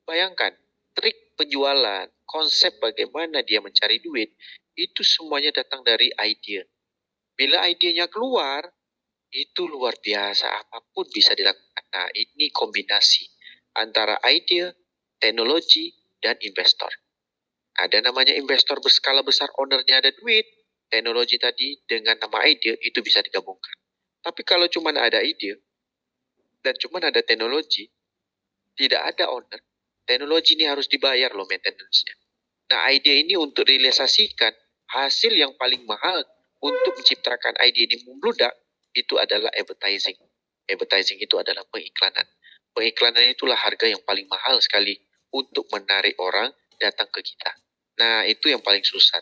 Bayangkan, trik penjualan, konsep bagaimana dia mencari duit, itu semuanya datang dari ide. Bila idenya keluar, itu luar biasa, apapun bisa dilakukan. Nah, ini kombinasi antara ide, teknologi, dan investor. Ada namanya investor berskala besar, ownernya ada duit, teknologi tadi dengan nama ide itu bisa digabungkan. Tapi kalau cuma ada ide dan cuma ada teknologi, tidak ada owner, teknologi ini harus dibayar loh maintenance-nya. Nah, ide ini untuk realisasikan hasil yang paling mahal untuk menciptakan ide ini membludak, itu adalah advertising. Advertising itu adalah pengiklanan. Pengiklanan itulah harga yang paling mahal sekali untuk menarik orang datang ke kita. Nah, itu yang paling susah.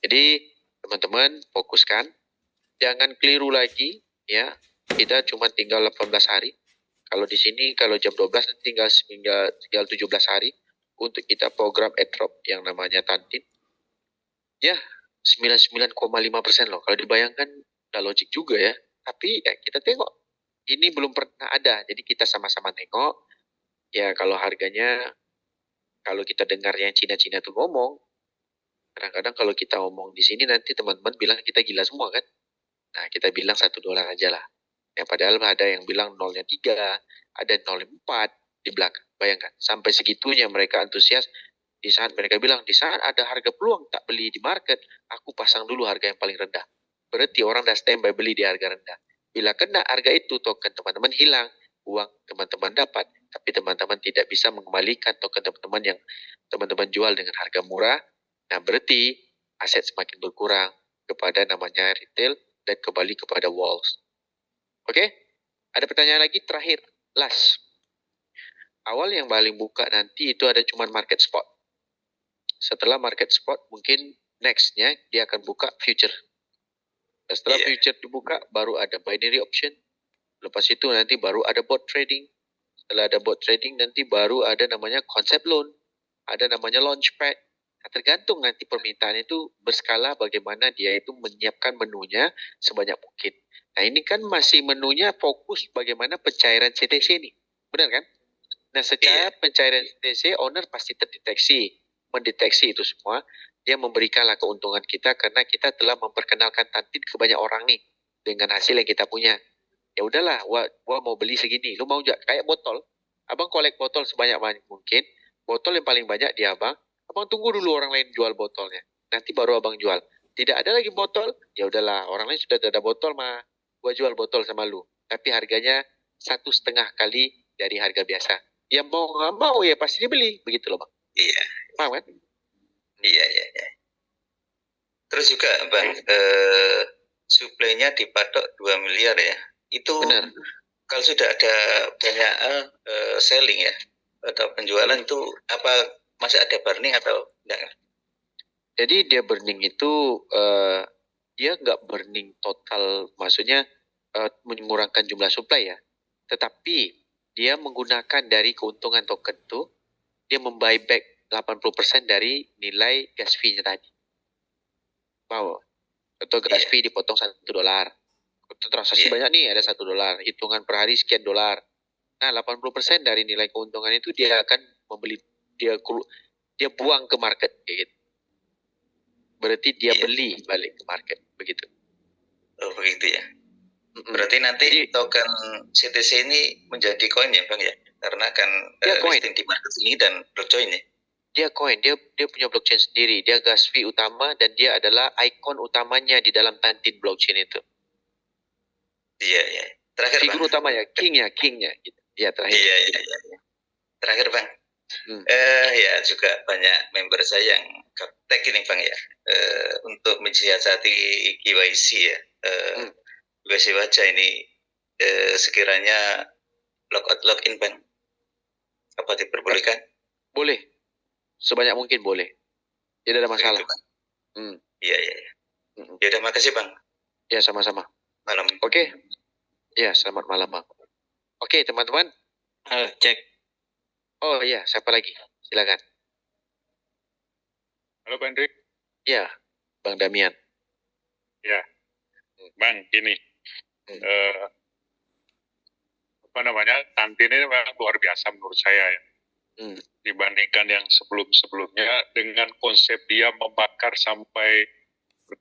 Jadi, teman-teman fokuskan. Jangan keliru lagi, ya. Kita cuma tinggal 18 hari. Kalau di sini, kalau jam 12, tinggal 17 hari untuk kita program airdrop yang namanya Tantin. Ya, 99,5% loh. Kalau dibayangkan, nggak logik juga ya. Tapi ya kita tengok. Ini belum pernah ada. Jadi kita sama-sama tengok. Ya, kalau harganya, kalau kita dengar yang Cina-Cina tuh ngomong, kadang-kadang kalau kita ngomong di sini nanti teman-teman bilang kita gila semua kan. Nah, kita bilang $1 aja lah. Ya, padahal ada yang bilang nolnya 3, ada 0,4 di belakang. Bayangkan, sampai segitunya mereka antusias. Di saat mereka bilang, di saat ada harga peluang tak beli di market, aku pasang dulu harga yang paling rendah. Berarti orang dah standby beli di harga rendah. Bila kena harga itu, token teman-teman hilang, uang teman-teman dapat, tapi teman-teman tidak bisa mengembalikan token teman-teman yang teman-teman jual dengan harga murah. Nah, berarti aset semakin berkurang kepada namanya retail dan kembali kepada walls. Oke? Ada pertanyaan lagi terakhir, last. Awal yang paling buka nanti itu ada cuma market spot. Setelah market spot, mungkin nextnya dia akan buka future. Dan setelah future dibuka, baru ada binary option. Lepas itu nanti baru ada bot trading. Setelah ada bot trading, nanti baru ada namanya concept loan. Ada namanya launchpad. Nah, tergantung nanti permintaan itu berskala bagaimana dia itu menyiapkan menunya sebanyak mungkin. Nah, ini kan masih menunya fokus bagaimana pencairan CTC ini. Benar kan? Nah, secara pencairan CTC, owner pasti terdeteksi, mendeteksi itu semua. Dia memberikanlah keuntungan kita karena kita telah memperkenalkan Tantin ke banyak orang nih dengan hasil yang kita punya. Ya udahlah, gua mau beli segini. Lu mau gak? Kayak botol. Abang kolek botol sebanyak mungkin. Botol yang paling banyak di abang. Abang tunggu dulu orang lain jual botolnya. Nanti baru abang jual. Tidak ada lagi botol. Ya udahlah, orang lain sudah ada botol mah. Gua jual botol sama lu. Tapi harganya 1,5 kali dari harga biasa. Yang mau nggak mau ya pasti dibeli. Begitu loh bang. Iya. Paham kan? Iya. Terus juga bang, suplainya dipatok 2 miliar ya. Itu Benar. kalau sudah ada banyak selling ya atau penjualan itu apa masih ada burning atau enggak? Jadi dia burning itu dia nggak burning total, maksudnya mengurangkan jumlah supply ya. Tetapi dia menggunakan dari keuntungan token itu, dia membuyback 80% dari nilai gas fee-nya tadi. Mau? Atau gas fee dipotong $1. Transaksi banyak nih, ada $1. Hitungan per hari sekian dolar. Nah, 80% dari nilai keuntungan itu dia akan membeli, dia buang ke market. Gitu. Berarti dia beli balik ke market. Begitu. Oh, begitu ya. Berarti nanti token CTC ini menjadi koin ya bang ya? Karena kan listing di market ini dan blockchain ya? Dia koin, dia punya blockchain sendiri. Dia gas fee utama dan dia adalah ikon utamanya di dalam Tantin blockchain itu. Iya. Terakhir figur bang. Utama ya, kingnya. Gitu. Ya terakhir. Iya. Terakhir bang. Ya juga banyak member saya yang gaptek ini bang ya. Untuk mensiasati KYC ya. KYC wajah ini sekiranya logout login bang. Apa diperbolehkan? Boleh. Sebanyak mungkin boleh. Tidak ada masalah. Iya. Ya udah, makasih bang. Ya sama-sama. Malam. Oke. Ya selamat malam bang. Oke teman-teman. Cek. Oh iya, siapa lagi? Silakan. Halo Bang Hendrik. Ya, Bang Damian. Ya, Bang, gini. Tantin ini memang luar biasa menurut saya ya. dibandingkan yang sebelum-sebelumnya dengan konsep dia membakar sampai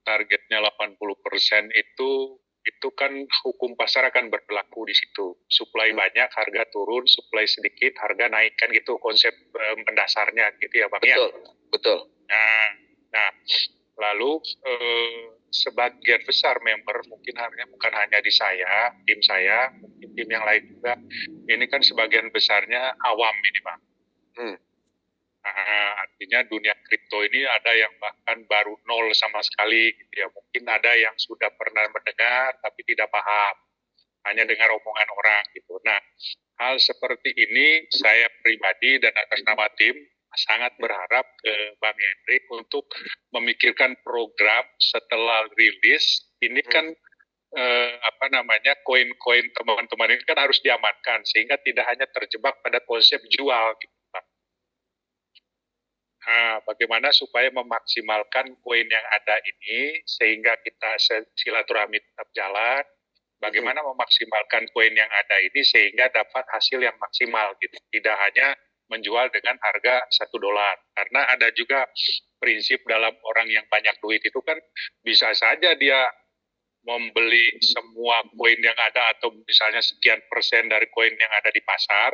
targetnya 80% itu kan hukum pasar akan berlaku di situ. Supply banyak, harga turun, supply sedikit, harga naik, kan gitu konsep mendasarnya gitu ya Bang. Betul, ya. betul. Nah, lalu sebagian besar member mungkin bukan hanya di saya, tim saya, mungkin tim yang lain juga. Ini kan sebagian besarnya awam ini Bang. Nah, artinya dunia kripto ini ada yang bahkan baru nol sama sekali gitu ya. Mungkin ada yang sudah pernah mendengar tapi tidak paham, hanya dengar omongan orang gitu. Nah, hal seperti ini saya pribadi dan atas nama tim sangat berharap ke Bang Hendrik untuk memikirkan program setelah rilis. Ini kan koin-koin teman-teman ini kan harus diamankan sehingga tidak hanya terjebak pada konsep jual gitu. Nah, bagaimana supaya memaksimalkan koin yang ada ini sehingga kita silaturahmi tetap jalan. Bagaimana memaksimalkan koin yang ada ini sehingga dapat hasil yang maksimal gitu. Tidak hanya menjual dengan harga $1. Karena ada juga prinsip dalam orang yang banyak duit itu kan bisa saja dia membeli semua koin yang ada atau misalnya sekian persen dari koin yang ada di pasar,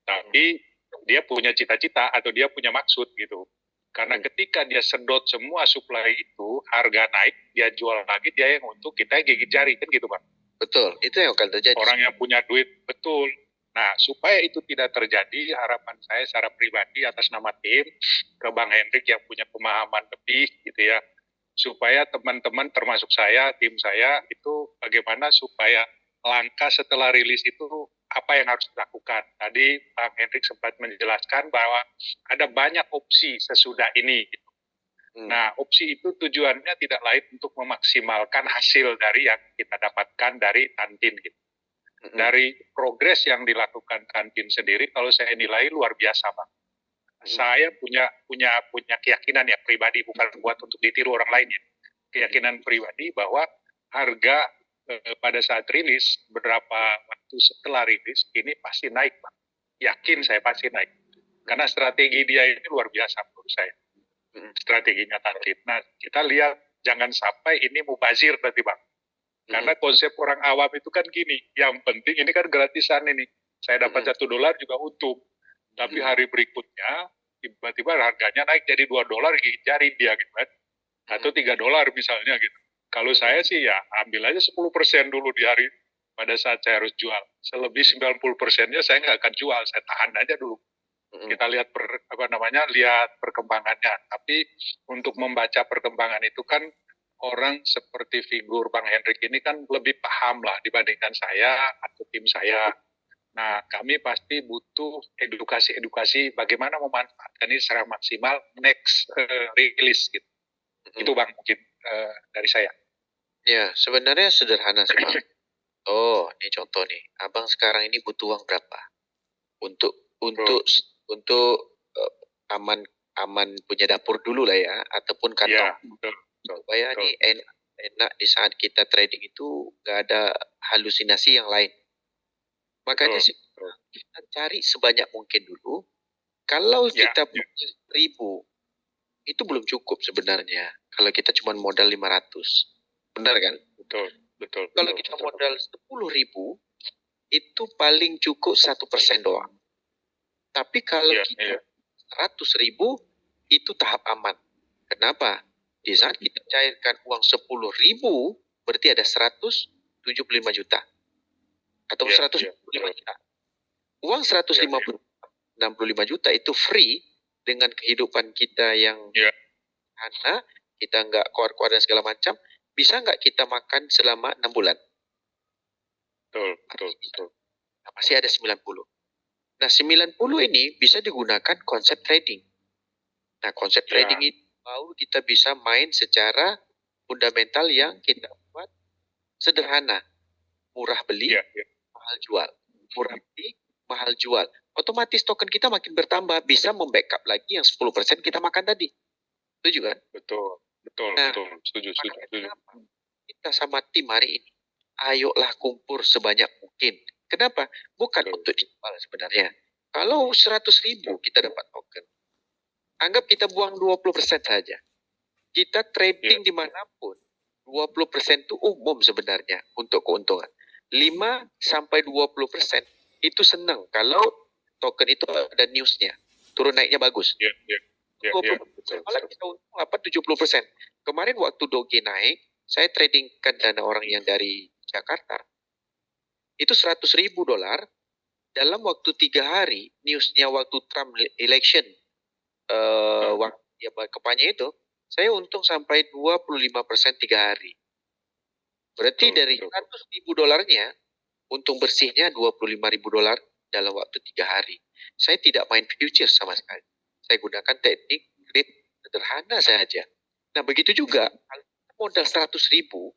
tapi dia punya cita-cita atau dia punya maksud gitu. Karena ketika dia sedot semua supply itu, harga naik, dia jual lagi, dia yang untung, kita yang gigit jari, kan gitu Bang. Betul, itu yang akan terjadi. Orang yang punya duit, betul. Nah, supaya itu tidak terjadi, harapan saya secara pribadi atas nama tim, ke Bang Hendrik yang punya pemahaman lebih gitu ya, supaya teman-teman termasuk saya, tim saya, itu bagaimana supaya langkah setelah rilis itu apa yang harus dilakukan. Tadi Bang Hendrik sempat menjelaskan bahwa ada banyak opsi sesudah ini. Nah, opsi itu tujuannya tidak lain untuk memaksimalkan hasil dari yang kita dapatkan dari Tantin. Gitu. Dari progres yang dilakukan Tantin sendiri, kalau saya nilai luar biasa, Bang. Saya punya keyakinan ya pribadi, bukan buat untuk ditiru orang lain ya. Keyakinan pribadi bahwa harga pada saat rilis, beberapa waktu setelah rilis, ini pasti naik, Bang. Yakin saya pasti naik. Karena strategi dia ini luar biasa menurut saya. Strateginya Tantin. Nah, kita lihat jangan sampai ini mubazir berarti Bang. Karena konsep orang awam itu kan gini, yang penting ini kan gratisan ini. Saya dapat $1 juga untung. Tapi hari berikutnya, tiba-tiba harganya naik jadi $2, gigit jari dia gitu kan. Atau $3 misalnya gitu. Kalau saya sih ya ambil aja 10% dulu di hari pada saat saya harus jual. Selebih 90%-nya saya nggak akan jual, saya tahan aja dulu. Kita lihat lihat perkembangannya. Tapi untuk membaca perkembangan itu kan orang seperti figur Bang Hendrik ini kan lebih paham lah dibandingkan saya atau tim saya. Nah, kami pasti butuh edukasi bagaimana memanfaatkan ini secara maksimal next release gitu. Itu Bang mungkin dari saya. Ya, sebenarnya sederhana sih Bang. Oh, ini contoh nih. Abang sekarang ini butuh uang berapa? Untuk aman punya dapur dulu lah ya, ataupun kantong. Ya, supaya ini enak di saat kita trading itu nggak ada halusinasi yang lain. Makanya sih kita cari sebanyak mungkin dulu. Kalau kita punya 1.000, itu belum cukup sebenarnya. Kalau kita cuma modal 500, benar kan? Betul. Kalau kita modal 10.000, itu paling cukup 1% doang. Tapi kalau kita 100.000, itu tahap aman. Kenapa? Di saat kita cairkan uang 10.000, berarti ada 175 juta. Atau 165 juta. Uang 165 juta itu free dengan kehidupan kita yang karena kita nggak keluar-keluar dan segala macam. Bisa nggak kita makan selama 6 bulan? Betul. Nah, masih ada 90. Nah, 90 ini bisa digunakan konsep trading. Nah, konsep trading itu baru kita bisa main secara fundamental yang kita buat sederhana. Murah beli, mahal jual. Murah beli, mahal jual. Otomatis token kita makin bertambah, bisa membackup lagi yang 10% kita makan tadi. Setuju kan? Betul. Setuju. Kita sama tim hari ini, ayolah kumpul sebanyak mungkin. Kenapa? Bukan untuk dijual sebenarnya. Kalau 100.000 kita dapat token, anggap kita buang 20% saja. Kita trading dimanapun, 20% itu umum sebenarnya untuk keuntungan. 5-20% itu senang kalau token itu ada newsnya, turun naiknya bagus. 20%, malah kita untung 70%. Kemarin waktu Doge naik, saya tradingkan dana orang yang dari Jakarta, itu $100.000. Dalam waktu 3 hari, newsnya waktu Trump election, waktu dia kampanye itu, saya untung sampai 25% 3 hari. Berarti dari $100.000, untung bersihnya $25.000 dalam waktu 3 hari. Saya tidak main futures sama sekali. Saya gunakan teknik trade sederhana saja. Nah, begitu juga, modal 100.000,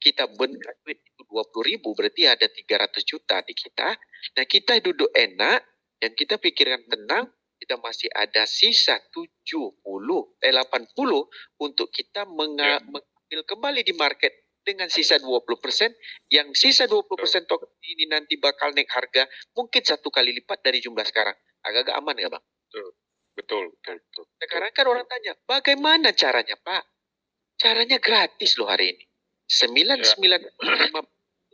kita bentuk duit itu 20.000, berarti ada 300 juta di kita. Nah, kita duduk enak dan kita pikirkan tenang, kita masih ada sisa 80 untuk kita mengambil kembali di market dengan sisa 20%, yang sisa 20% token ini nanti bakal naik harga mungkin 1 kali lipat dari jumlah sekarang. Agak-agak aman nggak, Bang? Betul. Sekarang kan orang tanya, bagaimana caranya, Pak? Caranya gratis loh hari ini. 995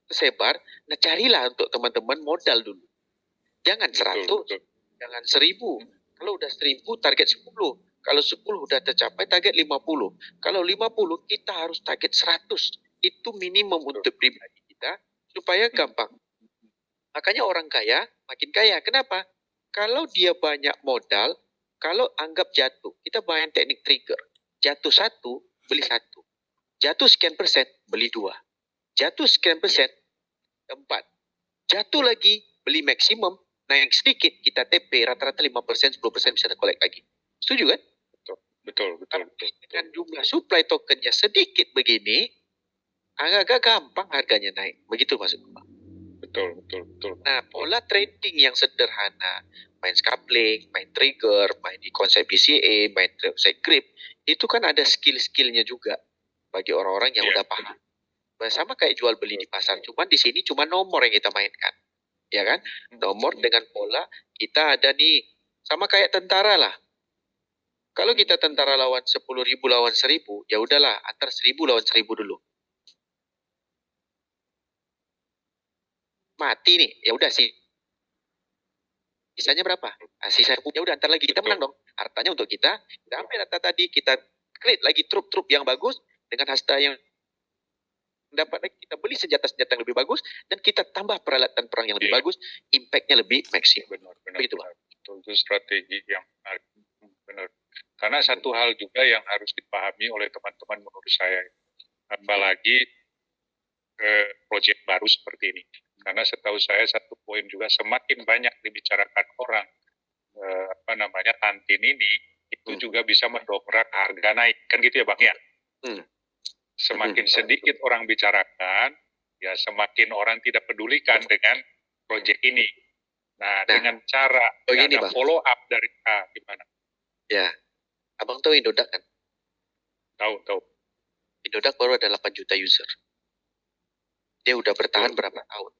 tersebar, nah carilah untuk teman-teman modal dulu. Jangan 100, jangan 1000. Kalau udah 1000 target 10. Kalau 10 udah tercapai target 50. Kalau 50 kita harus target 100. Itu minimum untuk pribadi kita supaya gampang. Makanya orang kaya makin kaya. Kenapa? Kalau dia banyak modal, kalau anggap jatuh, kita main teknik trigger. Jatuh 1, beli 1. Jatuh sekian persen, beli 2. Jatuh sekian persen, 4. Jatuh lagi, beli maksimum. Naik sedikit, kita TP, rata-rata 5%, 10% bisa collect lagi. Setuju kan? Betul. Dengan jumlah supply tokennya sedikit begini, agak-agak gampang harganya naik. Begitu maksudnya. Betul. Nah, pola trading yang sederhana, main scalping, main trigger, main di konsep BCA, main konsep grip, itu kan ada skill-skillnya juga bagi orang-orang yang udah paham. Sama kayak jual beli di pasar, cuman di sini cuma nomor yang kita mainkan, ya kan? Nomor dengan pola kita ada nih, sama kayak tentara lah. Kalau kita tentara lawan 10.000 lawan 1.000, ya udahlah antar 1.000 lawan 1.000 dulu. Mati nih, ya udah sih. Sisanya berapa? Sisa ya udah antar lagi, kita menang dong. Hartanya untuk kita ambil data tadi, kita create lagi trup-trup yang bagus dengan hasta yang dapat lagi, kita beli senjata-senjata yang lebih bagus dan kita tambah peralatan perang yang lebih bagus, impactnya lebih maksimum. Benar. Begitu, Bang. Itu strategi yang benar. Karena satu hal juga yang harus dipahami oleh teman-teman menurut saya, apalagi proyek baru seperti ini. Karena setahu saya satu poin juga semakin banyak dibicarakan orang Tantin ini itu juga bisa mendongkrak harga naik, kan gitu ya Bang ya. Semakin sedikit orang bicarakan, ya semakin orang tidak pedulikan dengan proyek ini. Nah, dengan cara ada follow up dari gimana? Ya, Abang tahu Indodax kan? Tahu. Indodax baru ada 8 juta user. Dia udah bertahan berapa tahun?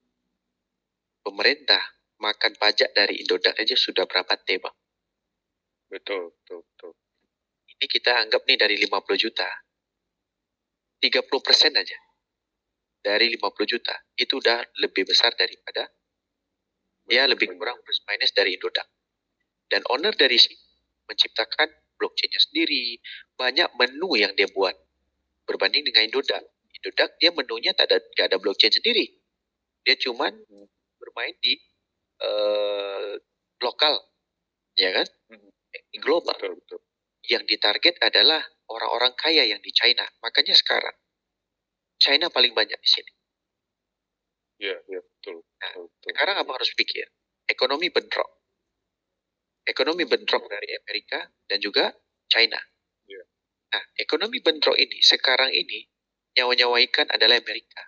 Pemerintah makan pajak dari Indodax aja sudah berapa T, Bang? Betul. Ini kita anggap nih dari 50 juta. 30% aja. Dari 50 juta. Itu udah lebih besar daripada, ya lebih kurang plus minus dari Indodax. Dan owner dari sini menciptakan blockchain-nya sendiri. Banyak menu yang dia buat. Berbanding dengan Indodax. Indodax dia menunya gak ada blockchain sendiri. Dia cuman bermain di lokal. Ya kan? Di global. Betul. Yang ditarget adalah orang-orang kaya yang di China. Makanya sekarang China paling banyak di sini. Iya, betul. Nah, sekarang apa harus pikir? Ekonomi bentrok. Ekonomi bentrok dari Amerika dan juga China. Yeah. Nah, ekonomi bentrok ini sekarang ini nyawa-nyawa ikan adalah Amerika.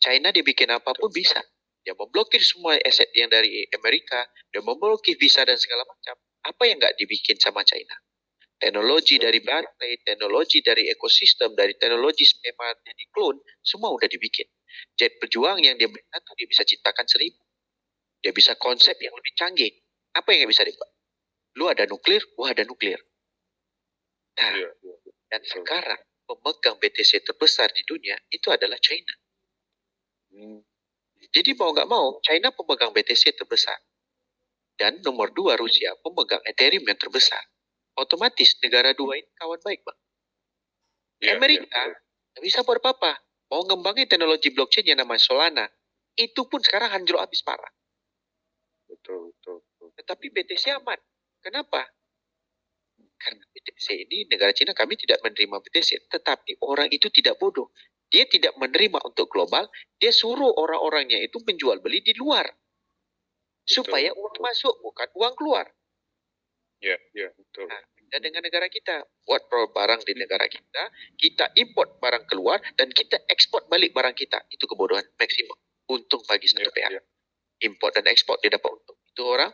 China dibikin apapun bisa. Dia memblokir semua aset yang dari Amerika, dia memblokir visa dan segala macam. Apa yang nggak dibikin sama China? Teknologi dari baterai, teknologi dari ekosistem, dari teknologi sperma jadi klon, semua udah dibikin. Jet pejuang yang dia berikan, dia bisa ciptakan 1.000. Dia bisa konsep yang lebih canggih. Apa yang nggak bisa dibuat? Lu ada nuklir, gua ada nuklir. Nah, dan sekarang pemegang BTC terbesar di dunia itu adalah China. Jadi mau nggak mau, China pemegang BTC terbesar. Dan nomor 2 Rusia pemegang Ethereum yang terbesar. Otomatis negara dua ini kawan baik, Bang. Amerika nggak bisa buat apa-apa. Mau ngembangin teknologi blockchain yang namanya Solana, itu pun sekarang hancur habis parah. Betul. Tetapi BTC aman. Kenapa? Karena BTC ini negara Cina kami tidak menerima BTC, tetapi orang itu tidak bodoh. Dia tidak menerima untuk global, dia suruh orang-orangnya itu menjual beli di luar. Supaya uang masuk, bukan uang keluar. Betul. Nah, dan dengan negara kita, buat barang di negara kita import barang keluar, dan kita ekspor balik barang kita. Itu kebodohan maksimum. Untung bagi satu pihak. Import dan ekspor dia dapat untung. Itu orang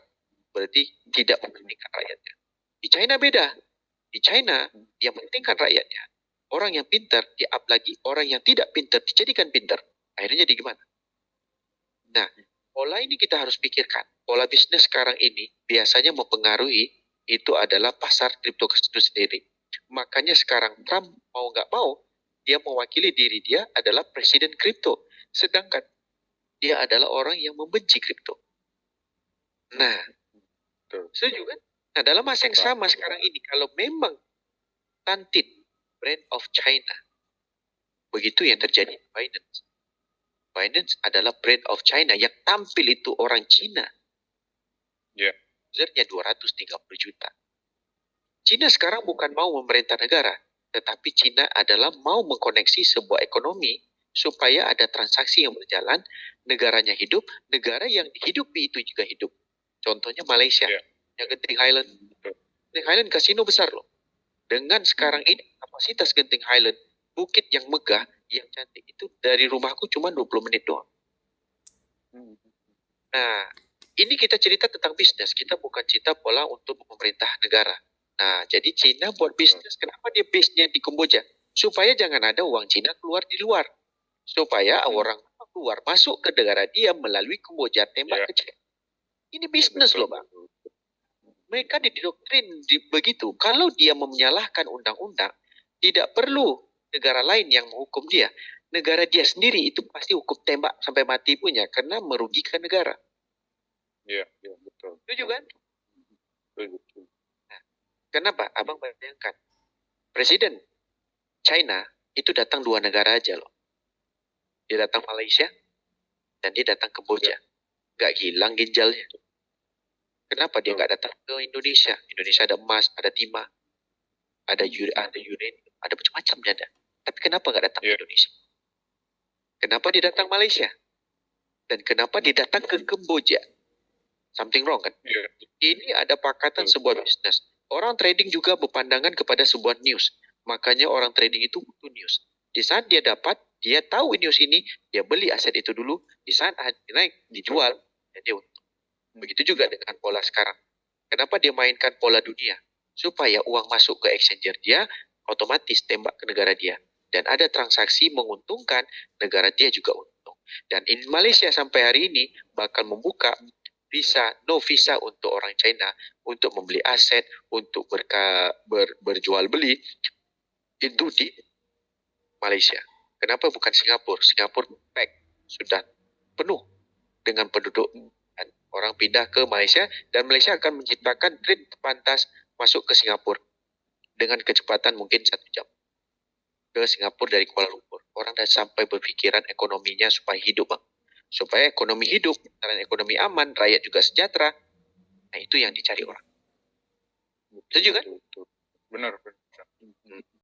berarti tidak mementingkan rakyatnya. Di China beda. Di China, dia mementingkan rakyatnya. Orang yang pintar, dia up lagi. Orang yang tidak pintar, dijadikan pintar. Akhirnya jadi gimana? Nah, pola ini kita harus pikirkan. Pola bisnis sekarang ini biasanya mempengaruhi itu adalah pasar kripto itu sendiri. Makanya sekarang Trump mau nggak mau, dia mewakili diri dia adalah presiden kripto. Sedangkan dia adalah orang yang membenci kripto. Nah, setuju kan? Nah, dalam masa yang sama sekarang ini, kalau memang Tantit, brand of China, begitu yang terjadi di Binance. Binance adalah brand of China, yang tampil itu orang Cina. Usernya 230 juta. Cina sekarang bukan mau memerintah negara, tetapi Cina adalah mau mengkoneksi sebuah ekonomi supaya ada transaksi yang berjalan, negaranya hidup, negara yang dihidupi itu juga hidup. Contohnya Malaysia, yang Genting Highland. Genting Highland kasino besar loh. Dengan sekarang ini kapasitas Genting Highland, bukit yang megah, yang cantik itu dari rumahku cuma 20 menit doang. Nah, ini kita cerita tentang bisnis, kita bukan cerita pola untuk memerintah negara. Nah, jadi Cina buat bisnis, kenapa dia base-nya di Kamboja? Supaya jangan ada uang Cina keluar di luar. Supaya orang keluar masuk ke negara dia melalui Kamboja, tembak ke Cina. Ini bisnis loh, Bang. Mereka didoktrin begitu. Kalau dia menyalahkan undang-undang, tidak perlu negara lain yang menghukum dia. Negara dia sendiri itu pasti hukum tembak sampai mati punya, karena merugikan negara. Betul. Setuju kan? Betul. Nah, kenapa? Abang bayangkan. Presiden China itu datang 2 negara aja loh. Dia datang Malaysia dan dia datang Kamboja. Gak hilang ginjalnya. Kenapa dia gak datang ke Indonesia? Indonesia ada emas, ada timah, ada uranium, ada macam-macam dia ada. Tapi kenapa gak datang ke Indonesia? Kenapa dia datang Malaysia? Dan kenapa dia datang ke Kamboja? Something wrong kan? Ini ada pakatan sebuah bisnis. Orang trading juga berpandangan kepada sebuah news. Makanya orang trading itu butuh news. Di saat dia dapat, dia tahu news ini, dia beli aset itu dulu. Di saat naik, dijual, dan dia untung. Begitu juga dengan pola sekarang. Kenapa dia mainkan pola dunia? Supaya uang masuk ke exchanger dia, otomatis tembak ke negara dia. Dan ada transaksi menguntungkan, negara dia juga untung. Dan in Malaysia sampai hari ini bakal membuka no visa untuk orang China untuk membeli aset, untuk berjual beli itu di Malaysia. Kenapa bukan Singapura? Singapura pack sudah penuh dengan penduduk. Dan orang pindah ke Malaysia dan Malaysia akan menciptakan train pantas masuk ke Singapura dengan kecepatan mungkin 1 jam ke Singapura dari Kuala Lumpur. Orang dah sampai berpikiran ekonominya supaya hidup, Bang. Supaya ekonomi hidup, dan ekonomi aman, rakyat juga sejahtera. Nah, itu yang dicari orang. Setuju kan? Benar.